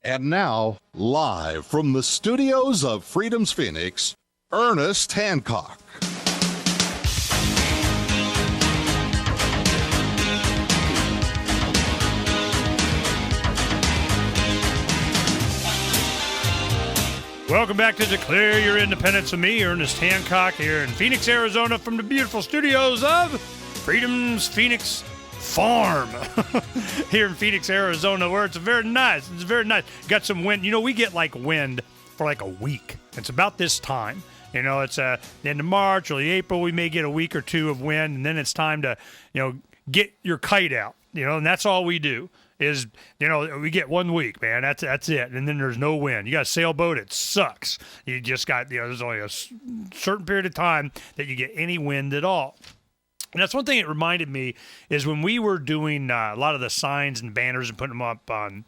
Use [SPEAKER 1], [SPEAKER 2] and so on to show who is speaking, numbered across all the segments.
[SPEAKER 1] And now, live from the studios of Freedom's Phoenix, Ernest Hancock.
[SPEAKER 2] Welcome back to Declare Your Independence with me, Ernest Hancock, here in Phoenix, Arizona, from the beautiful studios of Freedom's Phoenix Farm here in Phoenix, Arizona, where it's very nice. It's very nice. Got some wind. You know, we get like wind for like a week. It's about this time. You know, it's the end of March, early April. We may get a week or two of wind, and then it's time to, get your kite out. And that's all we do. Is, we get 1 week, man. That's it. And then there's no wind. You got a sailboat, it sucks. You just got, there's only a certain period of time that you get any wind at all. And that's one thing it reminded me is when we were doing a lot of the signs and banners and putting them up on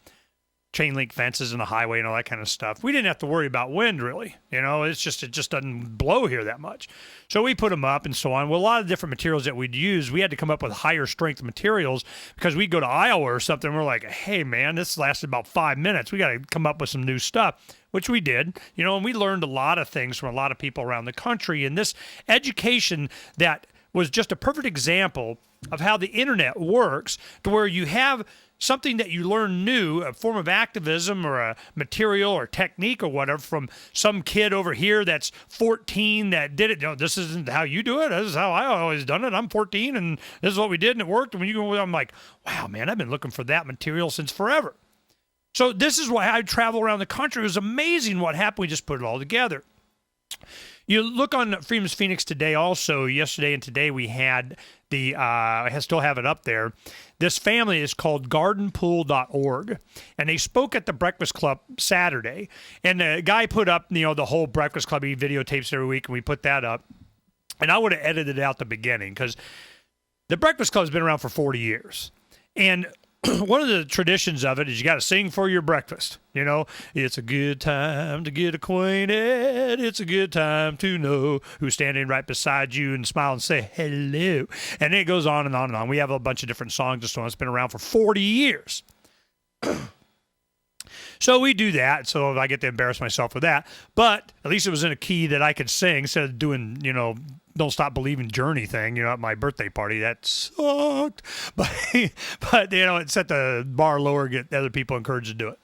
[SPEAKER 2] chain link fences and the highway and all that kind of stuff, we didn't have to worry about wind really. It just doesn't blow here that much. So we put them up and so on. Well, a lot of different materials that we'd use, we had to come up with higher strength materials because we'd go to Iowa or something. And we're like, hey man, this lasted about 5 minutes. We got to come up with some new stuff, which we did, and we learned a lot of things from a lot of people around the country. And this education that was just a perfect example of how the internet works, to where you have something that you learn new, a form of activism or a material or technique or whatever from some kid over here that's 14 that did it. This isn't how you do it. This is how I always done it. I'm 14 and this is what we did and it worked. And when you go, I'm like, wow, man, I've been looking for that material since forever. So this is why I travel around the country. It was amazing what happened. We just put it all together. You look on Freedom's Phoenix today also, yesterday and today we had I still have it up there. This family is called gardenpool.org, and they spoke at the Breakfast Club Saturday. And the guy put up, the whole Breakfast Club, he videotapes every week, and we put that up. And I would have edited out the beginning, because the Breakfast Club's been around for 40 years. And one of the traditions of it is you got to sing for your breakfast. It's a good time to get acquainted. It's a good time to know who's standing right beside you and smile and say hello. And it goes on and on and on. We have a bunch of different songs and so on. It's been around for 40 years. So we do that, so I get to embarrass myself with that. But at least it was in a key that I could sing instead of doing, Don't Stop Believing Journey thing, at my birthday party. That sucked. But it set the bar lower, get other people encouraged to do it.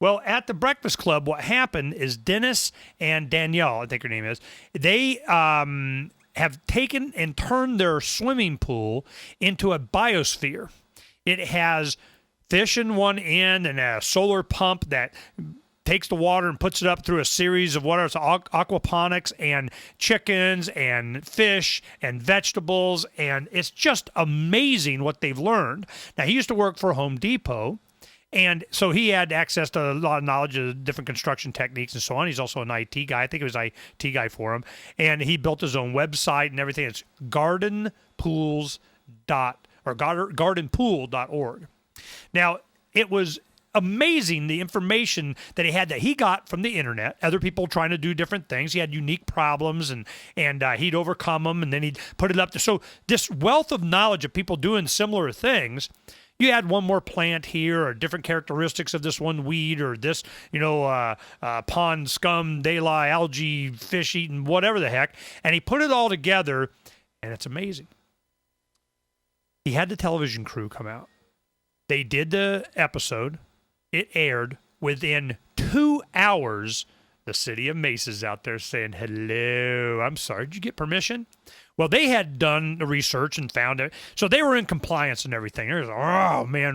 [SPEAKER 2] Well, at the Breakfast Club, what happened is Dennis and Danielle, I think her name is, they have taken and turned their swimming pool into a biosphere. It has fish in one end and a solar pump that takes the water and puts it up through a series of whatever, it's aquaponics and chickens and fish and vegetables. And it's just amazing what they've learned. Now, he used to work for Home Depot, and so he had access to a lot of knowledge of different construction techniques and so on. He's also an IT guy. I think it was IT guy for him. And he built his own website and everything. It's gardenpool.org. Now, it was amazing the information that he got from the internet, other people trying to do different things. He had unique problems and he'd overcome them, and then he'd put it up there. So this wealth of knowledge of people doing similar things, you add one more plant here or different characteristics of this one weed or this, pond scum, daylight, algae, fish eating, whatever the heck, and he put it all together, and it's amazing. He had the television crew come out. They did the episode. It aired. Within 2 hours, the city of Mesa's out there saying, hello, I'm sorry, did you get permission? Well, they had done the research and found it. So they were in compliance and everything. They was like, oh, man,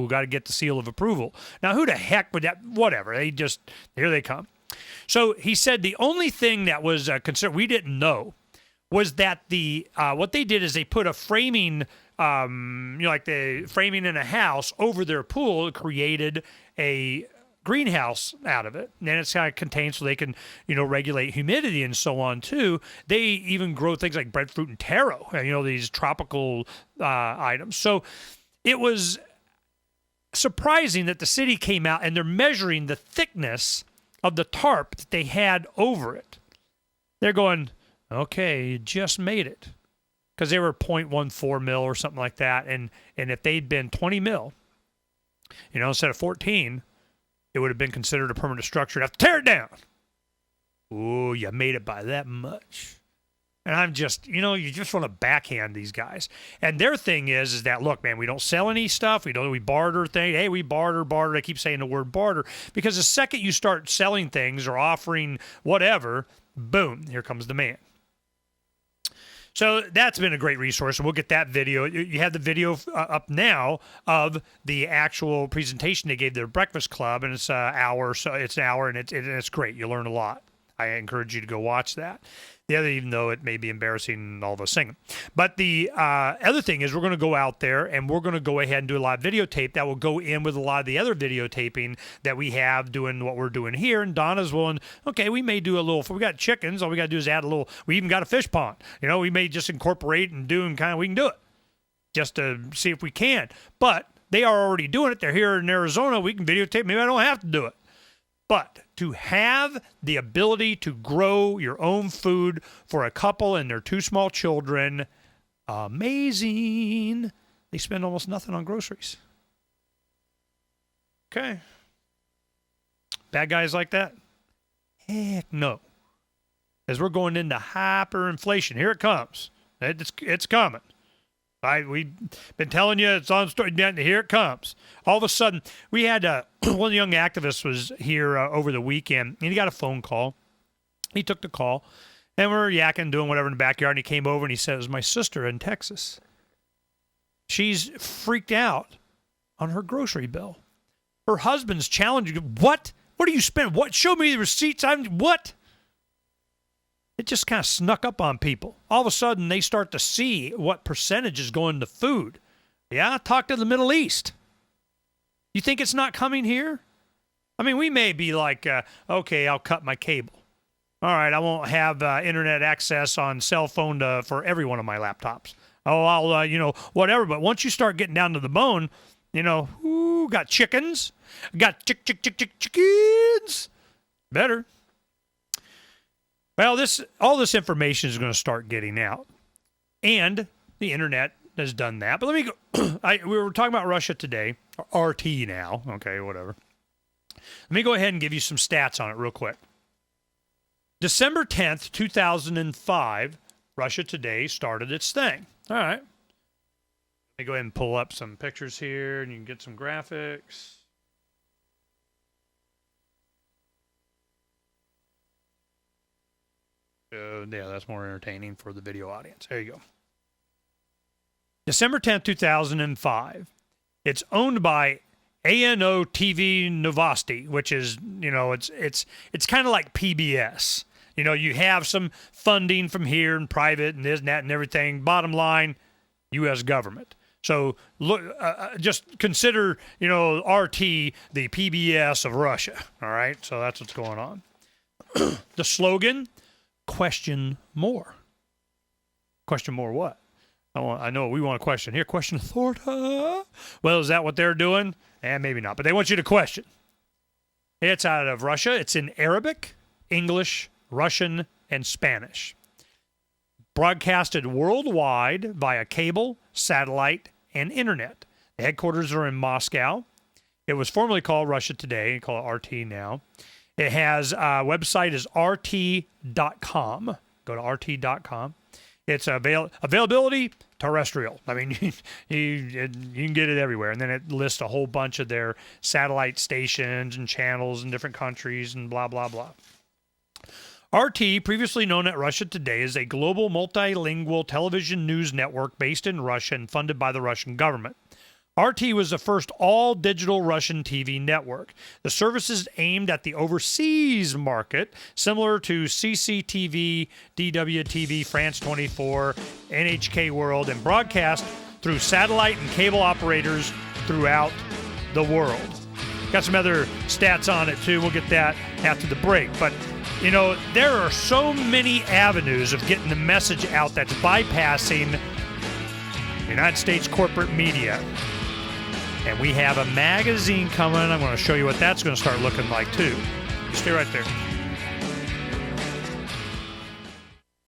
[SPEAKER 2] got to get the seal of approval. Now, who the heck would that? Whatever. Here they come. So he said the only thing that was concerned, we didn't know, was that what they did is they put a framing like the framing in a house over their pool, created a greenhouse out of it. And then it's kind of contained so they can, regulate humidity and so on too. They even grow things like breadfruit and taro, these tropical items. So it was surprising that the city came out and they're measuring the thickness of the tarp that they had over it. They're going, okay, you just made it. Because they were 0.14 mil or something like that. And if they'd been 20 mil, instead of 14, it would have been considered a permanent structure. I'd have to tear it down. Oh, you made it by that much. And I'm just, you just want to backhand these guys. And their thing is that, look, man, we don't sell any stuff. We barter things. Hey, we barter. I keep saying the word barter because the second you start selling things or offering whatever, boom, here comes the man. So that's been a great resource, and we'll get that video. You have the video up now of the actual presentation they gave their Breakfast Club, and it's an hour, and it's great. You learn a lot. I encourage you to go watch that. The other, even though it may be embarrassing, all of us singing. But the other thing is we're going to go out there and we're going to go ahead and do a live videotape that will go in with a lot of the other videotaping that we have doing what we're doing here. And Donna's willing, okay, we may do a little, if we got chickens, all we got to do is add a little, we even got a fish pond. We may just incorporate and do and kind of, we can do it just to see if we can. But they are already doing it. They're here in Arizona. We can videotape. Maybe I don't have to do it. But to have the ability to grow your own food for a couple and their 2 small children, amazing. They spend almost nothing on groceries. Okay. Bad guys like that? Heck no. As we're going into hyperinflation, here it comes. It's coming. We've been telling you it's on story. Here it comes. All of a sudden, we had one of the young activists was here over the weekend, and he got a phone call. He took the call, and we were yakking, doing whatever in the backyard, and he came over and he said, it was my sister in Texas. She's freaked out on her grocery bill. Her husband's challenging, what? What do you spend? What? Show me the receipts. What? It just kind of snuck up on people. All of a sudden, they start to see what percentage is going to food. Yeah, talk to the Middle East. You think it's not coming here? I mean, we may be like, okay, I'll cut my cable. All right, I won't have internet access on cell phone for every one of my laptops. Oh, I'll, whatever. But once you start getting down to the bone, got chickens. Got chickens. Better. Well, all this information is going to start getting out, and the internet has done that. But let me go. We were talking about Russia today, or RT now. Okay, whatever. Let me go ahead and give you some stats on it real quick. December 10th, 2005, Russia Today started its thing. All right. Let me go ahead and pull up some pictures here, and you can get some graphics. Yeah, that's more entertaining for the video audience. There you go. December 10th, 2005. It's owned by ANO TV Novosti, which is, it's kind of like PBS. You have some funding from here and private and this and that and everything. Bottom line, U.S. government. So look, just consider, RT the PBS of Russia. All right, so that's what's going on. The slogan. Question more. Question more what? I know we want to question. Here, question authority. Well, is that what they're doing? Maybe not, but they want you to question. It's out of Russia. It's in Arabic, English, Russian, and Spanish. Broadcasted worldwide via cable, satellite, and internet. The headquarters are in Moscow. It was formerly called Russia Today. They call it RT now. It has website is rt.com. Go to rt.com. It's availability terrestrial. I mean, you can get it everywhere. And then it lists a whole bunch of their satellite stations and channels in different countries and blah, blah, blah. RT, previously known at Russia Today, is a global multilingual television news network based in Russia and funded by the Russian government. RT was the first all-digital Russian TV network. The service is aimed at the overseas market, similar to CCTV, DWTV, France 24, NHK World, and broadcast through satellite and cable operators throughout the world. Got some other stats on it, too. We'll get that after the break. But, there are so many avenues of getting the message out that's bypassing the United States corporate media. And we have a magazine coming. I'm going to show you what that's going to start looking like, too. Stay right there.